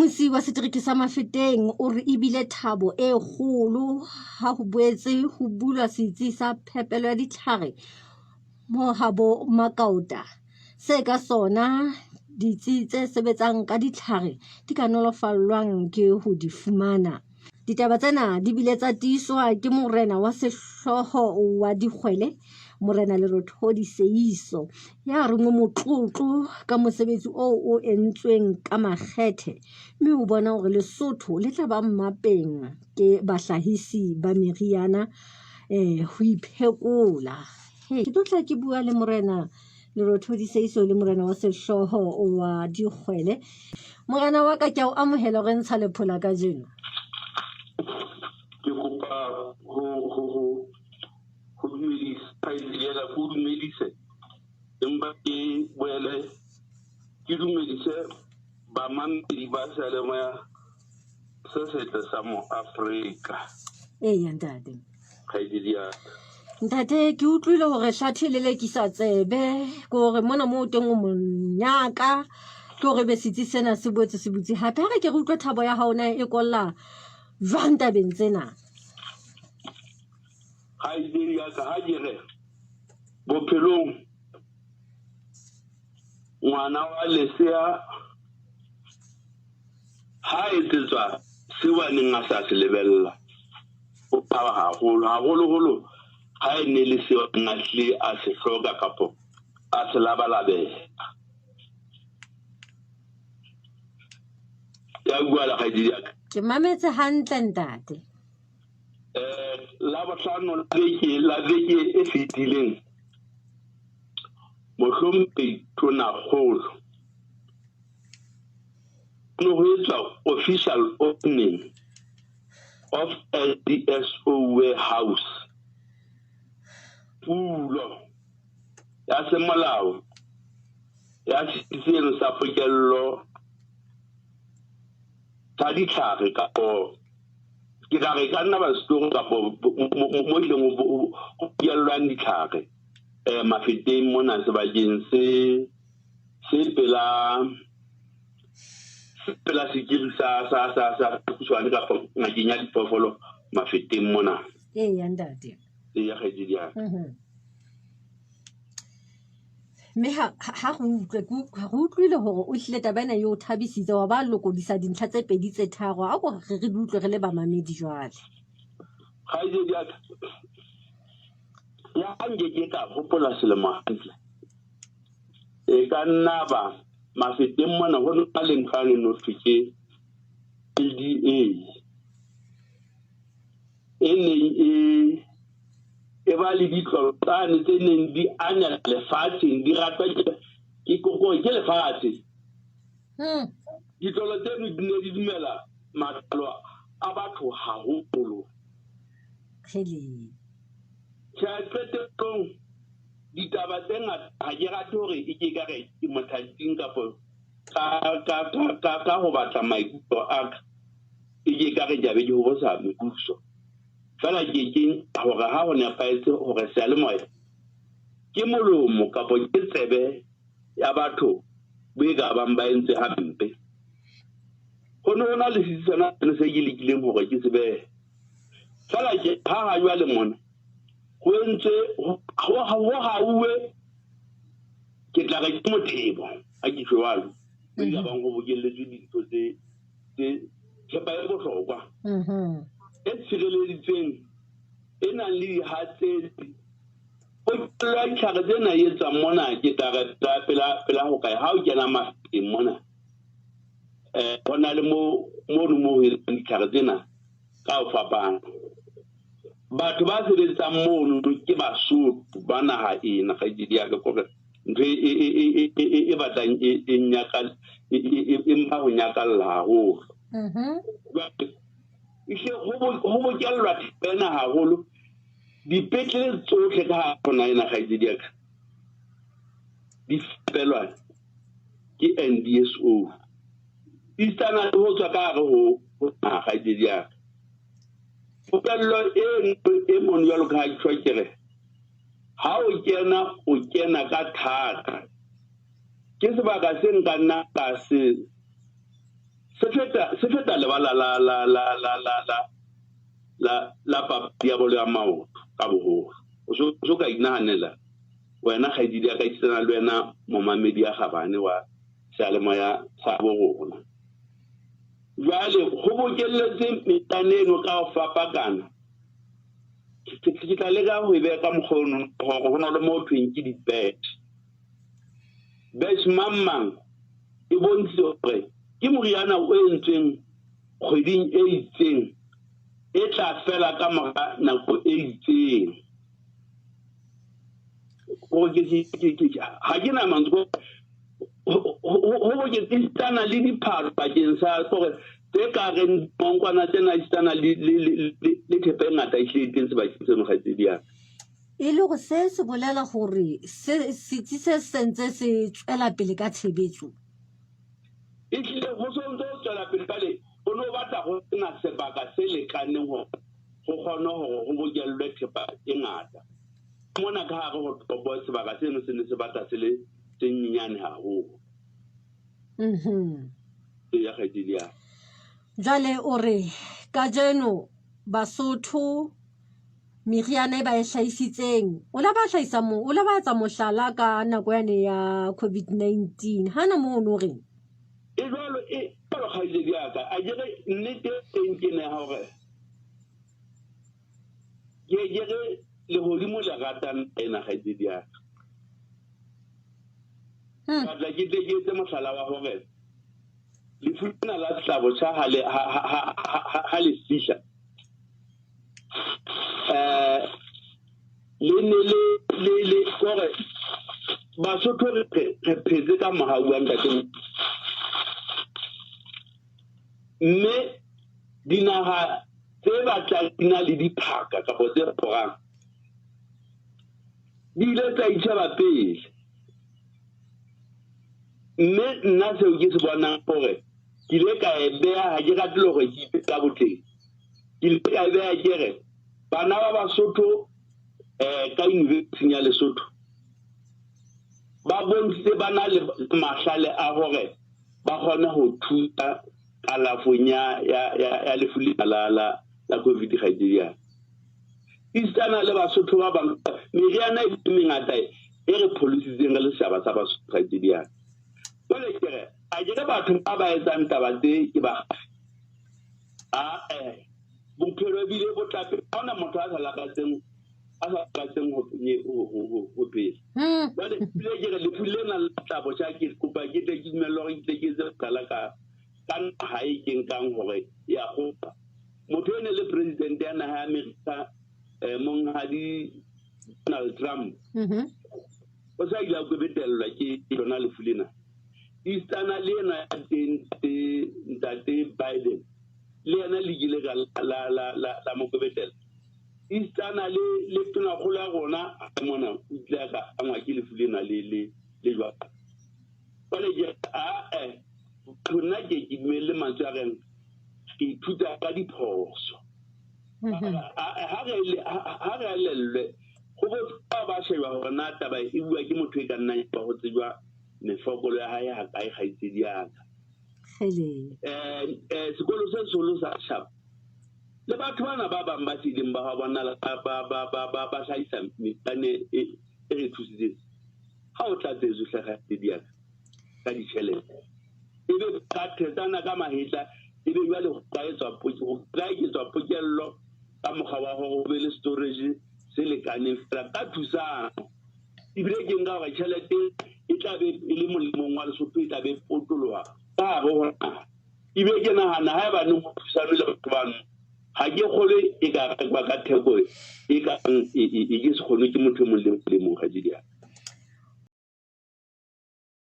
Mosi wa setereke sa Mafeteng o re ebile thabo e kgolo ha ho boetse ho bulwa setsi sa phepelo ya ditlhare mo habo Makauta. Se ka sona ditsi tse sebetsang ka ditlhare di ka nolofallwang ke ho di fumana. Ditaba tsena di bile tsa tiiswa ke morena wa sehloho wa Likhoele, Morena Lerotholi Seeiso, ya reng o motlotlo ka mosebetsi o entsweng ka makgethe, mme o bona hore Lesotho le tla ba mmapeng ke bahlahisi ba meriana ho iphekola. Ke tla ke bua le Morena Lerotholi Seeiso le morena wa sehloho wa Likhoele. Morena wa ka ke o amohela hore Nts'a Lephola ka jeno. Ke kopa ho dumedise empa ke boele ke dumedise bamamedi ba salemoya se setle sa mo Afrika. Eya ntate. Ntate, ke utlwile hore hlathe le lekisa tsebe ke hore mona mo teng o monyaka ke hore be setsi sena se boetse se butse hape ha re ke re utlwe thabo ya hao na e kolla jwang tabeng tsena. ya ka ha jere bophelong ngwana wa lesea ha etsetswa sewaneng a sa se lebella o phaba haholo ha e ne le seo ngahle a se hloka kapo a se labalabela. Ya bua la kgaitsedi ya ka. Ke mametse hantle ntate. La bohlano la beke e fetileng mohlompe tona kgolo no ho etswa official opening of LDSO warehouse pulo ya semolao ya setseng sa pokello sa ditlhare kapo ke ra re ka nna ba setoro kapo mo ileng o yellwang ditlhare Mafeteng mona sebakeng se pela sekiri sa kushwane kapo ngakeng ya diphoofolo Mafeteng mona. Eya ntate. Eya kgaitsedi ya ka. Mme ha re utlwile hore o hlile tabana yo thabisitse wa ba lokodisa dintlha tse pedi tse tharo a go re di utlwe re le bamamedi jwale. Kgaitsedi ya ka. Ya nge ke ka hopola selemo hantle e ka nna ba Mafeteng mona ho nna le ntlhane no fike LDA e ba le ditlotane tse neng di anya lefatsheng di ratwa ke lefatshe. Ditlolo tseno di ne di dumela matlalo a batho haholo. Qetellong ditaba tse ngata ha ke rate hore e ke ka re ke mothating kapo ka ho batla maikutlo a ka e ke ka re jabe ke ho bosa mekuso. Fela ke hore ha ho nepaetse hore seyalemoya ke molomo kapo ke tsebe ya batho be ka bang ba entse hampe. Ho na le setsana se ke lekileng hore ke sebe. Fela ke ha jwa le mona ho entse ho hauwe ke tla re ke mothebo a ke jwalo be ka bang ho bokelletswe dintho tse tshepa e bohlokwa e tshireleditsweng e nang le dihatsetsi o tla ditlhare tsena e etsang mona ke tla re pela ho kae ha o kena Mafeteng mona ho na le mo ditlhare tsena ka ho fapana. Batho ba sebetsang mono ke Basotho ba naha ena kgaitsedi ya ka gore ntho e batlang e nyakal empa ho nyakalla haholo. Ho bokellwa tena haholo dipetlele tsohle ka hona ena kgaitsedi ya ka di fepelwa ke NDSO. Istana ho tswa ka hare ho kgaitsedi ya ka. Pokello e mono jwalo ka ha ke tshwa kere ha o kena ka thata ke sebaka se nka nna ka se se feta lebala la papadi ya bolo ya maoto ka boholo o so ka inahanela wena kgaitsedi ya ka itsena le wena momamedi ya gabane wa sealemoya sa bo rona jwale go bokelletse metaneno ka go fapakana ke tla leka go e beya ka mokgono gore go na le mo thweng ke di-bet mang e bontse gore ke moriana o entsweng kgweding e itseng e tla fela ka mora nako e itseng ga ke na mantswe go boketsana le diphalo bakeng sa gore tse ka reng monkwana tsena tsena le thepe e ngata ehlile teng sebakeng seno kgaitsedi yaka e le go se bolela gore setsi se sentse se tswela pele ka tshebetso ehlile go sontse o tswela pele kale o no batla go sena sebaka se lekaneng go kgone gore go bokellwe thepa e ngata mona ka gare go topo sebaka seno se ne se batla se le senyenyane haholo ya kgaitsedi yaka jwale o re ka jeno Basotho meriana e ba e hlahisitseng o la ba hlahisa mo o la ba tsa mohlala ka nako yane ya COVID-19 hana mo no reng e jwalo kgaitsedi yaka a jere nnete teng ke ne hore ke jere le hodimo le ratang ena kgaitsedi yaka batla ke tletse mohlala wa hore lefuna la setlabo sa ha le fihla le gore Basotho re phetse ka mohabuang ka teng mme dinaga tse batlang di na le diphaka kapo tse porang di ile tsa itšheba pele mme nna seo ke se bonang gore ke ile ka e beya ga ke ratile gore ke ipe ka boteng ke ile ka e beya kere bana ba Basotho ka university ya Lesotho ba bontse ba na le mahlale a gore ba kgone go thuta kalafong ya lefu la COVID kgaitsedi yaka istana le Basotho ba bang meriana e mengata e re polisitseng le setšhaba sa Basotho kgaitsedi yaka jwale kere a jere batho ba ba etsang taba tse ke ba bophelo ebile bo tlape ga ona motho a sa lakatseng go phela jwale ebile kere lefu lena la tlabo tša ke kopa ke tle ke dumelele gore ke tle ke etse qala ka naga e kenkang gore ya gopa motho ene le president ya naga ya Amerika monghadi Donald Trump o sa ile a kwebetelelwa ke lona lefu lena istana le ena ya ntate Biden le ena le ile ka la mo kwebetela istana le tona go la rona mona o ile ka angwa ke lefu lena le jwa bale je tona ke dimele mantswe a reng ke ithuta ka diphoso ha re lelwe go ba sheba gore na taba e bua ke motho e ka nnang ba go tsejwa mefokolo ya hae ha kae kgaitsedi yaka sekolo se solo sa shapa le batho bana ba bang ba tsileng ba bona ba hlahisa metane e re thusitseng ha o tla tsezo kgaitsedi yaka ka ditšhelete ebe ka thetsana ka mahetla ebe jwale go ka etswa pokello ka mokgwa wa gore go be le storage se lekaneng fela ka thusano ebile ke nka gore tšhelete e tla be e le molemong wa Lesotho e tla be potologa ka gare gona ebe ke nagana ga e bane go thusano le batho bano ga ke kgole e ka rekwa ka theko e ke se kgone ke motho e mong le mong ga di